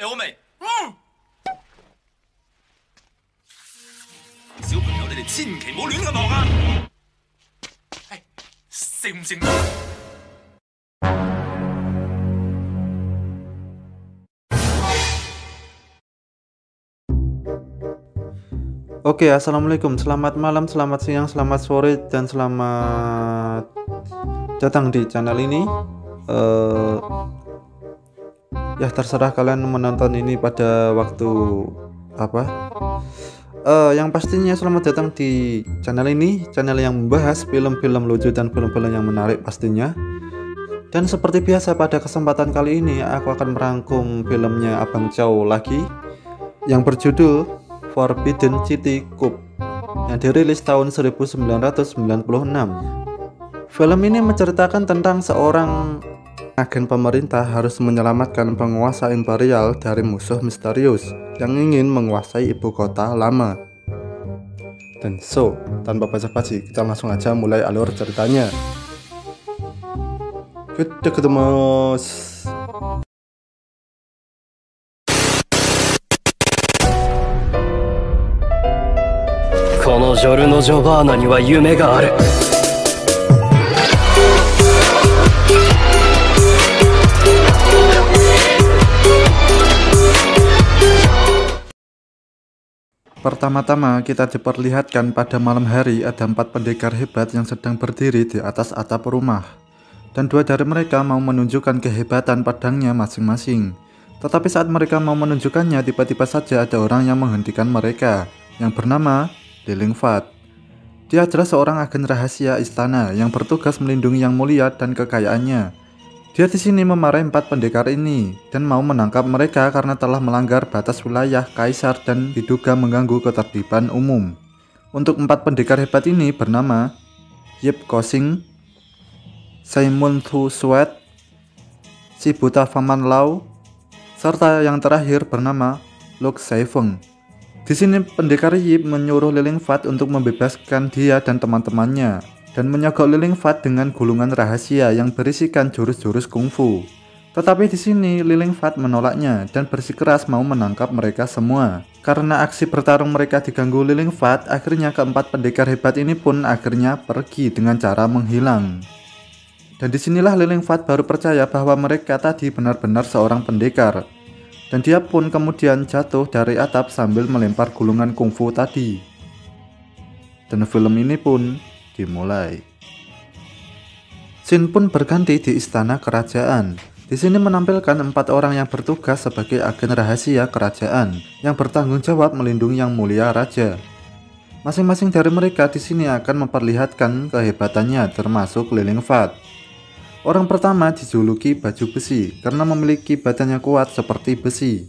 歐美。小朋友，你哋千祈唔好亂咁學啊！識唔識我？ Oke, assalamualaikum, selamat malam, selamat siang, selamat sore, dan selamat datang di channel ini. Ya terserah kalian menonton ini pada waktu apa. Yang pastinya selamat datang di channel ini, channel yang membahas film-film lucu dan film-film yang menarik pastinya. Dan seperti biasa pada kesempatan kali ini aku akan merangkum filmnya Abang Chow lagi, yang berjudul Forbidden City Cop yang dirilis tahun 1996. Film ini menceritakan tentang seorang agen pemerintah harus menyelamatkan penguasa imperial dari musuh misterius yang ingin menguasai ibu kota lama. Dan tanpa basa-basi kita langsung aja mulai alur ceritanya. Kita ketemu. このジョルノ・ジョバーナには夢がある。 Pertama-tama kita diperlihatkan pada malam hari ada 4 pendekar hebat yang sedang berdiri di atas atap rumah. Dan 2 dari mereka mau menunjukkan kehebatan pedangnya masing-masing. Tetapi saat mereka mau menunjukkannya, tiba-tiba saja ada orang yang menghentikan mereka, yang bernama Li Lingfat. Dia adalah seorang agen rahasia istana yang bertugas melindungi yang mulia dan kekayaannya. Dia di sini memarahi 4 pendekar ini dan mau menangkap mereka karena telah melanggar batas wilayah kaisar dan diduga mengganggu ketertiban umum. Untuk 4 pendekar hebat ini bernama Yip Kosing, Simon Thu Sweat, Sibuta Faman Lau, serta yang terakhir bernama Luk Saifeng. Di sini pendekar Yip menyuruh Li Lingfat untuk membebaskan dia dan teman-temannya dan menyogok Li Lingfat dengan gulungan rahasia yang berisikan jurus-jurus kungfu. Tetapi di sini Li Lingfat menolaknya dan bersikeras mau menangkap mereka semua. Karena aksi bertarung mereka diganggu Li Lingfat, akhirnya keempat pendekar hebat ini pun akhirnya pergi dengan cara menghilang. Dan disinilah Li Lingfat baru percaya bahwa mereka tadi benar-benar seorang pendekar. Dan dia pun kemudian jatuh dari atap sambil melempar gulungan kungfu tadi. Dan film ini pun dimulai. Scene pun berganti di istana kerajaan. Di sini menampilkan 4 orang yang bertugas sebagai agen rahasia kerajaan yang bertanggung jawab melindungi yang mulia raja. Masing-masing dari mereka di sini akan memperlihatkan kehebatannya, termasuk Li Lingfat. Orang pertama dijuluki baju besi karena memiliki badan yang kuat seperti besi.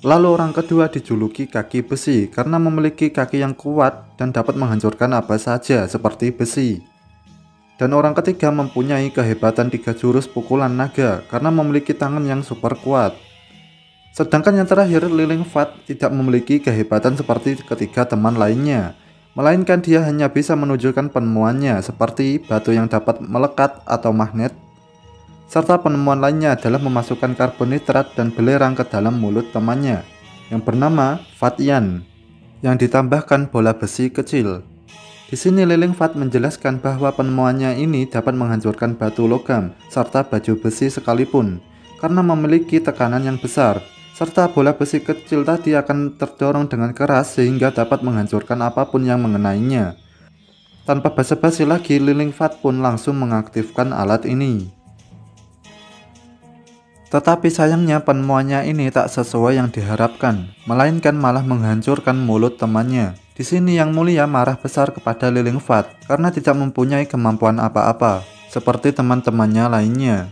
Lalu orang kedua dijuluki kaki besi karena memiliki kaki yang kuat dan dapat menghancurkan apa saja seperti besi. Dan orang ketiga mempunyai kehebatan 3 jurus pukulan naga karena memiliki tangan yang super kuat. Sedangkan yang terakhir, Li Lingfat tidak memiliki kehebatan seperti ketiga teman lainnya, melainkan dia hanya bisa menunjukkan penemuannya seperti batu yang dapat melekat atau magnet, serta penemuan lainnya adalah memasukkan karbon nitrat dan belerang ke dalam mulut temannya yang bernama Fatian yang ditambahkan bola besi kecil. Di sini Li Lingfat menjelaskan bahwa penemuannya ini dapat menghancurkan batu logam serta baju besi sekalipun karena memiliki tekanan yang besar. Serta bola besi kecil tadi akan terdorong dengan keras sehingga dapat menghancurkan apapun yang mengenainya. Tanpa basa-basi lagi, Li Lingfat pun langsung mengaktifkan alat ini. Tetapi sayangnya penemuannya ini tak sesuai yang diharapkan, melainkan malah menghancurkan mulut temannya. Di sini yang mulia marah besar kepada Li Lingfat karena tidak mempunyai kemampuan apa-apa seperti teman-temannya lainnya.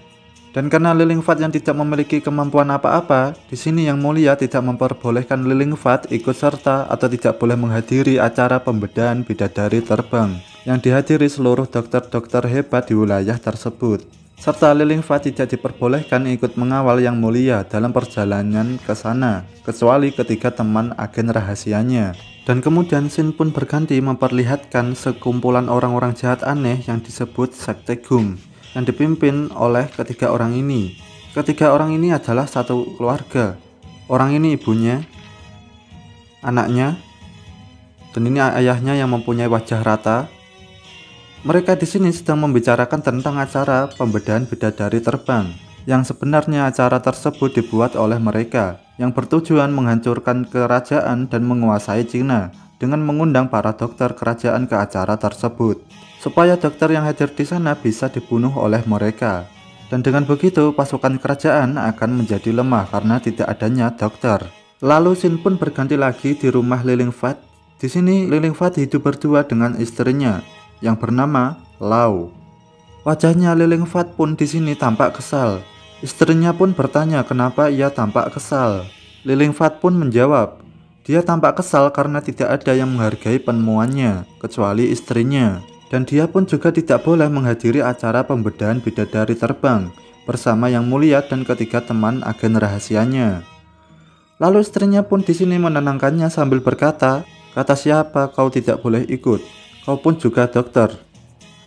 Dan karena Li Lingfat yang tidak memiliki kemampuan apa-apa, di sini yang mulia tidak memperbolehkan Li Lingfat ikut serta atau tidak boleh menghadiri acara pembedahan bidadari terbang yang dihadiri seluruh dokter-dokter hebat di wilayah tersebut. Serta Li Lingfat tidak diperbolehkan ikut mengawal yang mulia dalam perjalanan ke sana, kecuali ketiga teman agen rahasianya. Dan kemudian scene pun berganti memperlihatkan sekumpulan orang-orang jahat aneh yang disebut Sekte Gum, yang dipimpin oleh ketiga orang ini. Ketiga orang ini adalah satu keluarga, Orang ini ibunya, anaknya, dan ini ayahnya yang mempunyai wajah rata. Mereka di sini sedang membicarakan tentang acara pembedahan bidadari terbang, yang sebenarnya acara tersebut dibuat oleh mereka, yang bertujuan menghancurkan kerajaan dan menguasai Cina dengan mengundang para dokter kerajaan ke acara tersebut, supaya dokter yang hadir di sana bisa dibunuh oleh mereka. Dan dengan begitu pasukan kerajaan akan menjadi lemah karena tidak adanya dokter. Lalu Shin pun berganti lagi di rumah Li Lingfat. Di sini Li Lingfat hidup berdua dengan istrinya yang bernama Lau. Wajahnya Li Lingfat pun di sini tampak kesal. Istrinya pun bertanya kenapa ia tampak kesal. Li Lingfat pun menjawab, dia tampak kesal karena tidak ada yang menghargai penemuannya kecuali istrinya. Dan dia pun juga tidak boleh menghadiri acara pembedahan bidadari terbang bersama Yang Mulia dan ketiga teman agen rahasianya. Lalu istrinya pun di sini menenangkannya sambil berkata, kata siapa kau tidak boleh ikut? Kau pun juga dokter.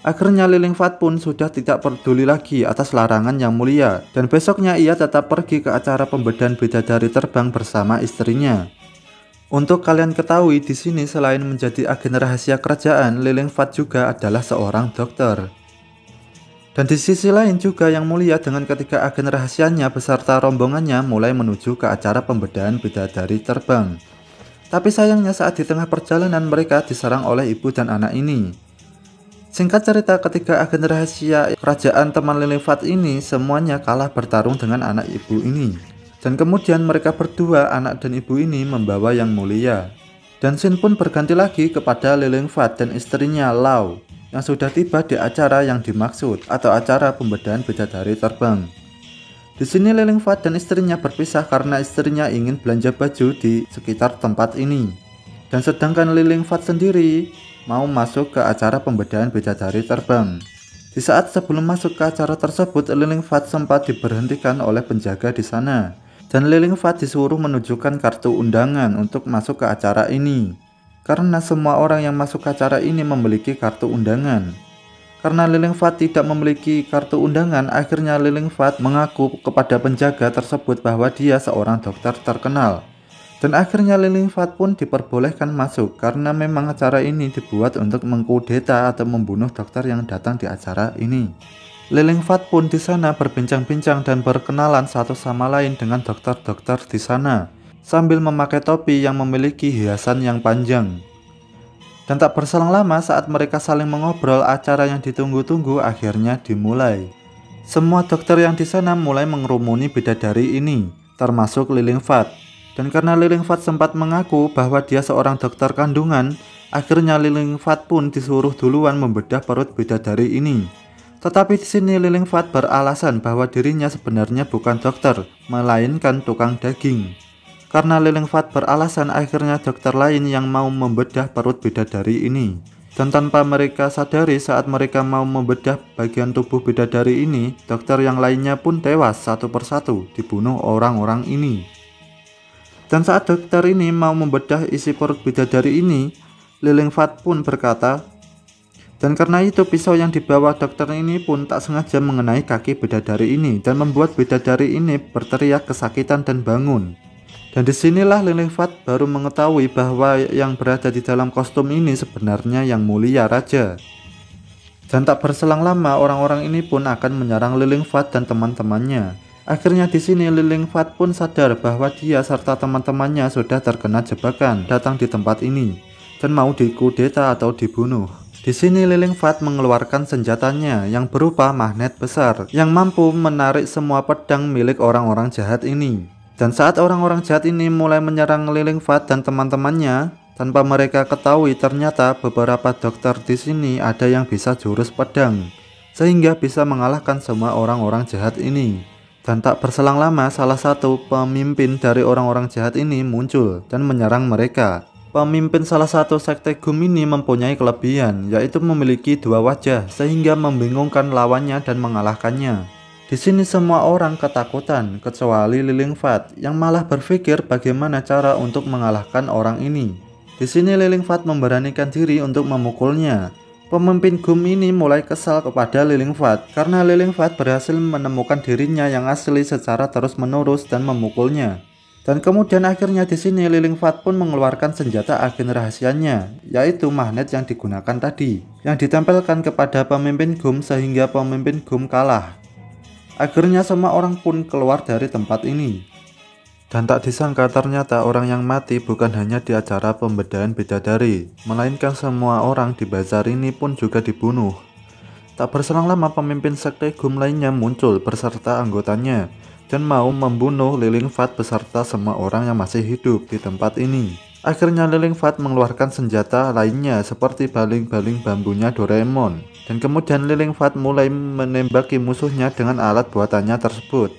Akhirnya Li Lingfat pun sudah tidak peduli lagi atas larangan Yang Mulia, dan besoknya ia tetap pergi ke acara pembedahan bidadari terbang bersama istrinya. Untuk kalian ketahui, di sini selain menjadi agen rahasia kerajaan, Li Lingfat juga adalah seorang dokter. Dan di sisi lain juga Yang Mulia dengan ketiga agen rahasianya beserta rombongannya mulai menuju ke acara pembedahan bidadari terbang. Tapi sayangnya saat di tengah perjalanan mereka diserang oleh ibu dan anak ini. Singkat cerita, ketiga agen rahasia kerajaan teman Li Lingfat ini semuanya kalah bertarung dengan anak ibu ini. Dan kemudian mereka berdua, anak dan ibu ini, membawa Yang Mulia. Dan Shin pun berganti lagi kepada Li Lingfat dan istrinya Lau yang sudah tiba di acara yang dimaksud atau acara pembedahan bidadari terbang. Di sini Li Lingfat dan istrinya berpisah karena istrinya ingin belanja baju di sekitar tempat ini. Dan sedangkan Li Lingfat sendiri mau masuk ke acara pembedahan bidadari terbang. Di saat sebelum masuk ke acara tersebut, Li Lingfat sempat diberhentikan oleh penjaga di sana. Dan Li Lingfat disuruh menunjukkan kartu undangan untuk masuk ke acara ini. Karena semua orang yang masuk ke acara ini memiliki kartu undangan. Karena Li Lingfat tidak memiliki kartu undangan, akhirnya Li Lingfat mengaku kepada penjaga tersebut bahwa dia seorang dokter terkenal. Dan akhirnya Li Lingfat pun diperbolehkan masuk karena memang acara ini dibuat untuk mengkudeta atau membunuh dokter yang datang di acara ini. Li Lingfat pun di sana berbincang-bincang dan berkenalan satu sama lain dengan dokter-dokter di sana sambil memakai topi yang memiliki hiasan yang panjang. Dan tak berselang lama saat mereka saling mengobrol, acara yang ditunggu-tunggu akhirnya dimulai. Semua dokter yang di sana mulai mengerumuni bidadari ini, termasuk Li Lingfat. Dan karena Li Lingfat sempat mengaku bahwa dia seorang dokter kandungan, akhirnya Li Lingfat pun disuruh duluan membedah perut bidadari ini. Tetapi di sini Li Lingfat beralasan bahwa dirinya sebenarnya bukan dokter, melainkan tukang daging. Karena Li Lingfat beralasan, akhirnya dokter lain yang mau membedah perut bidadari ini. Dan tanpa mereka sadari, saat mereka mau membedah bagian tubuh bidadari ini, dokter yang lainnya pun tewas satu persatu dibunuh orang-orang ini. Dan saat dokter ini mau membedah isi perut bidadari ini, Li Lingfat pun berkata, dan karena itu pisau yang dibawa dokter ini pun tak sengaja mengenai kaki bidadari ini dan membuat bidadari ini berteriak kesakitan dan bangun. Dan disinilah Li Lingfat baru mengetahui bahwa yang berada di dalam kostum ini sebenarnya Yang Mulia Raja. Dan tak berselang lama orang-orang ini pun akan menyerang Li Lingfat dan teman-temannya. Akhirnya di sini Li Lingfat pun sadar bahwa dia serta teman-temannya sudah terkena jebakan datang di tempat ini dan mau dikudeta atau dibunuh. Di sini Li Lingfat mengeluarkan senjatanya yang berupa magnet besar yang mampu menarik semua pedang milik orang-orang jahat ini. Dan saat orang-orang jahat ini mulai menyerang Li Lingfat dan teman-temannya, tanpa mereka ketahui ternyata beberapa dokter di sini ada yang bisa jurus pedang, sehingga bisa mengalahkan semua orang-orang jahat ini. Dan tak berselang lama salah satu pemimpin dari orang-orang jahat ini muncul dan menyerang mereka. Pemimpin salah satu sekte Gum ini mempunyai kelebihan, yaitu memiliki dua wajah sehingga membingungkan lawannya dan mengalahkannya. Di sini semua orang ketakutan kecuali Li Lingfat yang malah berpikir bagaimana cara untuk mengalahkan orang ini. Di sini Li Lingfat memberanikan diri untuk memukulnya. Pemimpin Gum ini mulai kesal kepada Li Lingfat karena Li Lingfat berhasil menemukan dirinya yang asli secara terus-menerus dan memukulnya. Dan kemudian akhirnya di sini Li Lingfat pun mengeluarkan senjata agen rahasianya, yaitu magnet yang digunakan tadi, yang ditempelkan kepada pemimpin GUM sehingga pemimpin GUM kalah. Akhirnya semua orang pun keluar dari tempat ini. Dan tak disangka ternyata orang yang mati bukan hanya di acara pembedaan bidadari, melainkan semua orang di bazar ini pun juga dibunuh. Tak berselang lama pemimpin sekte GUM lainnya muncul beserta anggotanya dan mau membunuh Li Lingfat beserta semua orang yang masih hidup di tempat ini. Akhirnya Li Lingfat mengeluarkan senjata lainnya seperti baling-baling bambunya Doraemon. Dan kemudian Li Lingfat mulai menembaki musuhnya dengan alat buatannya tersebut.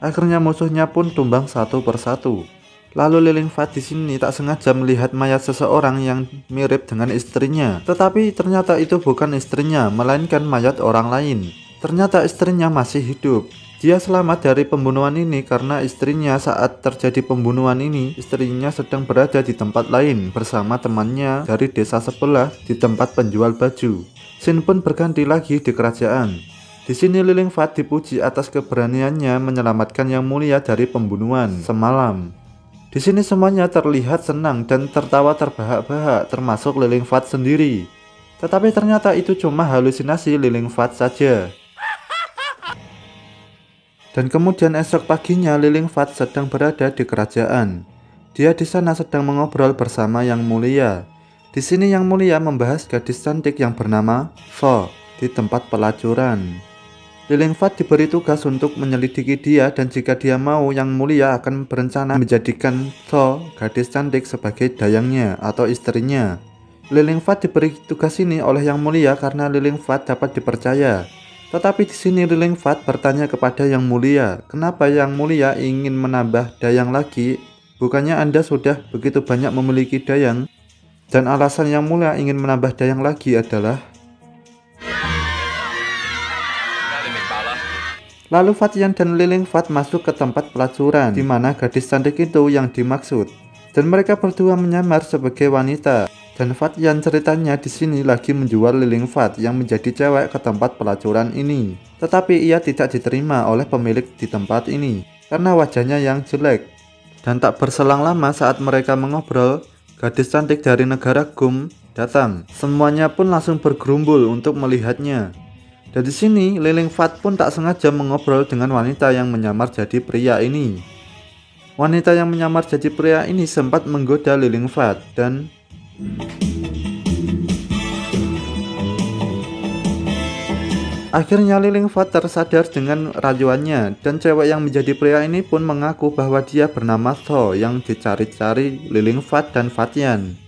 Akhirnya musuhnya pun tumbang satu persatu. Lalu Li Lingfat di sini tak sengaja melihat mayat seseorang yang mirip dengan istrinya. Tetapi ternyata itu bukan istrinya, melainkan mayat orang lain. Ternyata istrinya masih hidup. Dia selamat dari pembunuhan ini karena istrinya saat terjadi pembunuhan ini, istrinya sedang berada di tempat lain bersama temannya dari desa sebelah di tempat penjual baju. Scene pun berganti lagi di kerajaan. Di sini Li Lingfat dipuji atas keberaniannya menyelamatkan Yang Mulia dari pembunuhan semalam. Di sini semuanya terlihat senang dan tertawa terbahak-bahak, termasuk Li Lingfat sendiri. Tetapi ternyata itu cuma halusinasi Li Lingfat saja. Dan kemudian esok paginya Li Lingfat sedang berada di kerajaan. Dia di sana sedang mengobrol bersama Yang Mulia. Di sini Yang Mulia membahas gadis cantik yang bernama Tho di tempat pelacuran. Li Lingfat diberi tugas untuk menyelidiki dia dan jika dia mau Yang Mulia akan berencana menjadikan Tho gadis cantik sebagai dayangnya atau istrinya. Li Lingfat diberi tugas ini oleh Yang Mulia karena Li Lingfat dapat dipercaya. Tetapi di sini Li Lingfat bertanya kepada Yang Mulia, kenapa Yang Mulia ingin menambah dayang lagi? Bukannya Anda sudah begitu banyak memiliki dayang? Dan alasan Yang Mulia ingin menambah dayang lagi adalah lalu Fatyan dan Li Lingfat masuk ke tempat pelacuran, di mana gadis cantik itu yang dimaksud. Dan mereka berdua menyamar sebagai wanita. Dan Fatyan ceritanya di sini lagi menjual Li Lingfat yang menjadi cewek ke tempat pelacuran ini. Tetapi ia tidak diterima oleh pemilik di tempat ini karena wajahnya yang jelek. Dan tak berselang lama saat mereka mengobrol, gadis cantik dari negara GUM datang. Semuanya pun langsung bergerumbul untuk melihatnya. Dan di sini Li Lingfat pun tak sengaja mengobrol dengan wanita yang menyamar jadi pria ini. Wanita yang menyamar jadi pria ini sempat menggoda Li Lingfat dan akhirnya Li Lingfat tersadar dengan rayuannya dan cewek yang menjadi pria ini pun mengaku bahwa dia bernama Tho yang dicari-cari Li Lingfat dan Fatyan.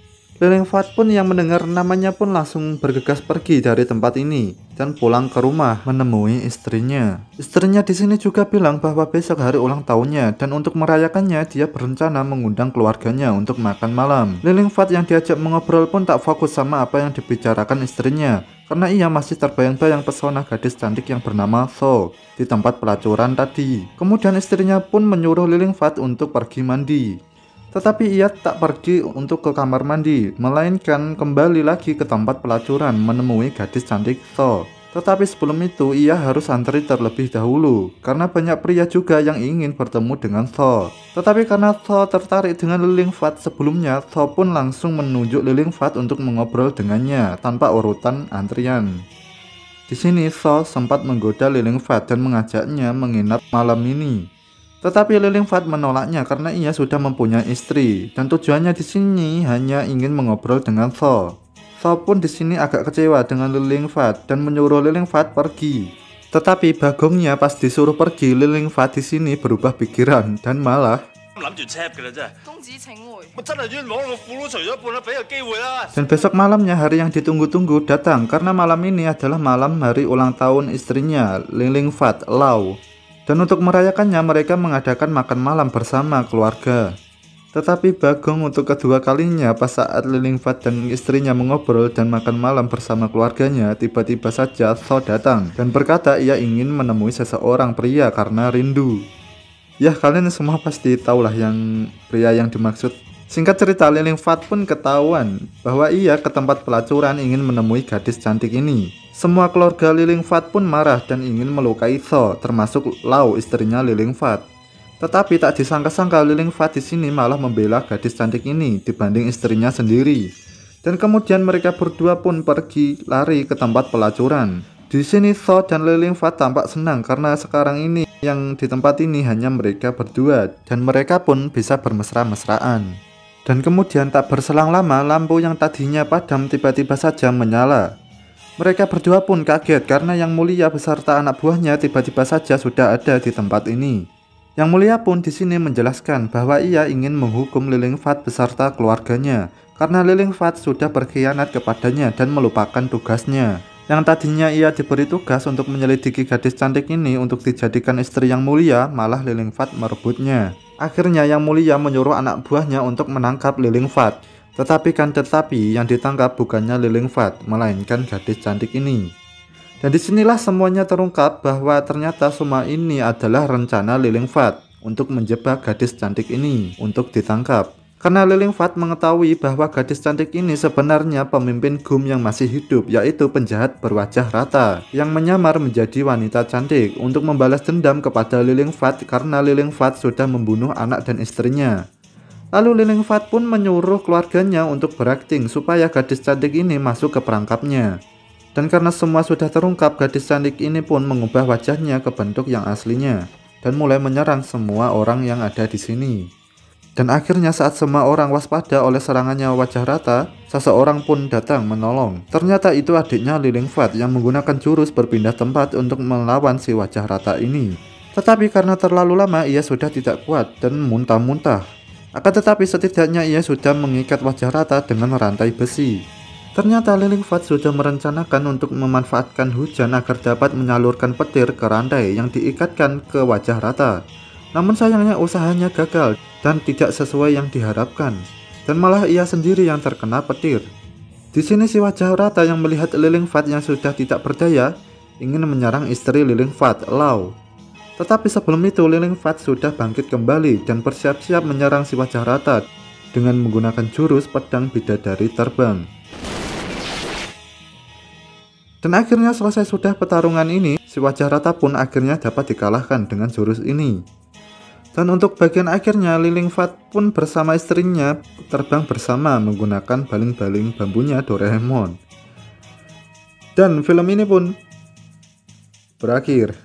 Li Lingfat pun yang mendengar namanya pun langsung bergegas pergi dari tempat ini dan pulang ke rumah menemui istrinya. Istrinya di sini juga bilang bahwa besok hari ulang tahunnya dan untuk merayakannya dia berencana mengundang keluarganya untuk makan malam. Li Lingfat yang diajak mengobrol pun tak fokus sama apa yang dibicarakan istrinya karena ia masih terbayang-bayang pesona gadis cantik yang bernama Tho di tempat pelacuran tadi. Kemudian istrinya pun menyuruh Li Lingfat untuk pergi mandi. Tetapi ia tak pergi untuk ke kamar mandi, melainkan kembali lagi ke tempat pelacuran menemui gadis cantik Tho. Tetapi sebelum itu ia harus antri terlebih dahulu, karena banyak pria juga yang ingin bertemu dengan Tho. Tetapi karena Tho tertarik dengan Li Lingfat sebelumnya, Tho pun langsung menunjuk Li Lingfat untuk mengobrol dengannya tanpa urutan antrian. Di sini Tho sempat menggoda Li Lingfat dan mengajaknya menginap malam ini. Tetapi Li Lingfat menolaknya karena ia sudah mempunyai istri dan tujuannya di sini hanya ingin mengobrol dengan Tho. Tho pun di sini agak kecewa dengan Li Lingfat dan menyuruh Li Lingfat pergi. Tetapi bagongnya pas disuruh pergi, Li Lingfat di sini berubah pikiran dan malah dan besok malamnya hari yang ditunggu-tunggu datang karena malam ini adalah malam hari ulang tahun istrinya Li Lingfat, Lau. Dan untuk merayakannya mereka mengadakan makan malam bersama keluarga. Tetapi Bagong untuk kedua kalinya pas saat Li Lingfat dan istrinya mengobrol dan makan malam bersama keluarganya, tiba-tiba saja Tho datang dan berkata ia ingin menemui seseorang pria karena rindu. Ya kalian semua pasti tahulah yang pria yang dimaksud. Singkat cerita Li Lingfat pun ketahuan bahwa ia ke tempat pelacuran ingin menemui gadis cantik ini. Semua keluarga Li Lingfat pun marah dan ingin melukai Tho, termasuk Lau istrinya Li Lingfat. Tetapi tak disangka-sangka Li Lingfat di sini malah membela gadis cantik ini dibanding istrinya sendiri. Dan kemudian mereka berdua pun pergi lari ke tempat pelacuran. Di sini Tho dan Li Lingfat tampak senang karena sekarang ini yang di tempat ini hanya mereka berdua dan mereka pun bisa bermesra-mesraan. Dan kemudian tak berselang lama lampu yang tadinya padam tiba-tiba saja menyala. Mereka berdua pun kaget karena Yang Mulia beserta anak buahnya tiba-tiba saja sudah ada di tempat ini. Yang Mulia pun di sini menjelaskan bahwa ia ingin menghukum Li Lingfat beserta keluarganya karena Li Lingfat sudah berkhianat kepadanya dan melupakan tugasnya. Yang tadinya ia diberi tugas untuk menyelidiki gadis cantik ini untuk dijadikan istri Yang Mulia, malah Li Lingfat merebutnya. Akhirnya Yang Mulia menyuruh anak buahnya untuk menangkap Li Lingfat. Tetapi yang ditangkap bukannya Li Lingfat, melainkan gadis cantik ini. Dan disinilah semuanya terungkap bahwa ternyata semua ini adalah rencana Li Lingfat untuk menjebak gadis cantik ini untuk ditangkap. Karena Li Lingfat mengetahui bahwa gadis cantik ini sebenarnya pemimpin GUM yang masih hidup, yaitu penjahat berwajah rata yang menyamar menjadi wanita cantik untuk membalas dendam kepada Li Lingfat karena Li Lingfat sudah membunuh anak dan istrinya. Lalu Li Lingfat pun menyuruh keluarganya untuk berakting supaya gadis cantik ini masuk ke perangkapnya. Dan karena semua sudah terungkap, gadis cantik ini pun mengubah wajahnya ke bentuk yang aslinya dan mulai menyerang semua orang yang ada di sini. Dan akhirnya saat semua orang waspada oleh serangannya wajah rata, seseorang pun datang menolong. Ternyata itu adiknya Li Lingfat yang menggunakan jurus berpindah tempat untuk melawan si wajah rata ini. Tetapi karena terlalu lama ia sudah tidak kuat dan muntah-muntah. Akan tetapi setidaknya ia sudah mengikat wajah rata dengan rantai besi. Ternyata Li Lingfat sudah merencanakan untuk memanfaatkan hujan agar dapat menyalurkan petir ke rantai yang diikatkan ke wajah rata. Namun sayangnya usahanya gagal dan tidak sesuai yang diharapkan, dan malah ia sendiri yang terkena petir. Di sini si wajah rata yang melihat Li Lingfat yang sudah tidak berdaya ingin menyerang istri Li Lingfat, Lau. Tetapi sebelum itu Li Lingfat sudah bangkit kembali dan bersiap-siap menyerang si wajah rata dengan menggunakan jurus pedang bidadari terbang. Dan akhirnya selesai sudah pertarungan ini, si wajah rata pun akhirnya dapat dikalahkan dengan jurus ini. Dan untuk bagian akhirnya Li Lingfat pun bersama istrinya terbang bersama menggunakan baling-baling bambunya Doraemon. Dan film ini pun berakhir.